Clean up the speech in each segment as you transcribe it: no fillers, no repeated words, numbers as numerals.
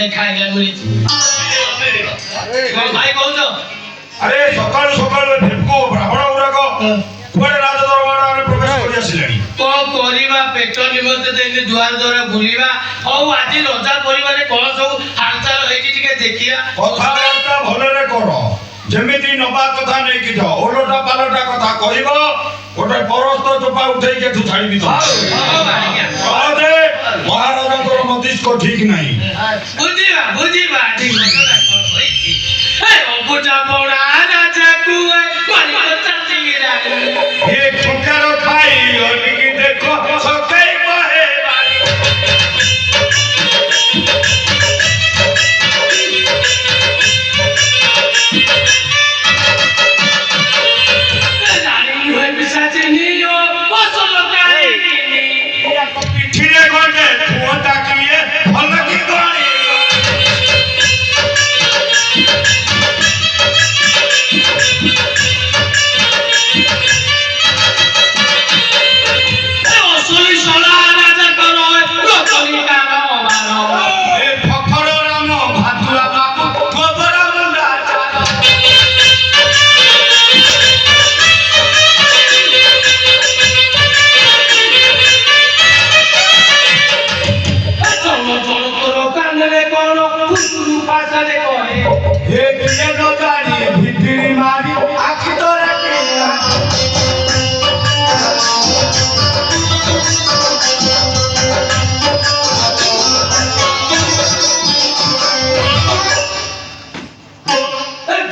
ଗୋଟେ ଖାଇଲେ ମିଳିଛି ଭାଇ କହୁଛ ଆରେ ସକାଳୁ ସକାଳୁ ଢେପକୁ ବ୍ରାହ୍ମଣ ଗୁଡାକ କୁଆଡେ ରାଜ ଦରବାରରେ ପ୍ରବେଶ କରି ଆସିଲେଣି କଣ କରିବା ପେଟ ନିମନ୍ତେ ତ ଏମିତି ଦୁଆର ଦୁଆର ବୁଲିବା ହଉ ଆଜି ରଜା ପରିବାରରେ କଣ ସବୁ ହାଲଚାଲ ହେଇଛି ଟିକେ ଦେଖିବା କଥାବାର୍ତ୍ତା ଭଲରେ କର ଯେମିତି ନବା କଥା ନେଇକି ଯାଅ ଓଲଟା ପାଲଟା କଥା କହିବ ଗୋଟେ ପରସ୍ତ ଚୋପା ଉଠେଇକି ଏଠୁ ଛାଡ଼ିବି ମହାରାଜାଙ୍କର ମସ୍ତିଷ୍କ ଠିକ ନାହିଁ ବୁଝିବା ବୁଝିବା ଠିକ ଅବୁଝା ପଣା ରାଜାକୁ ଏ ଠୁକାର ଖାଇ ଅଲିକି ଦେଖ ସକେଇ ବହେ ପିଠିରେ ଗଣ୍ଡେ ପୁଅଟା କିଏ ଭଲ କି ଗଣି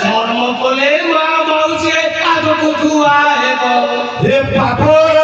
ধর্ম বলে মা মাউসে আগ বুঝুয়া হেব হে পাগল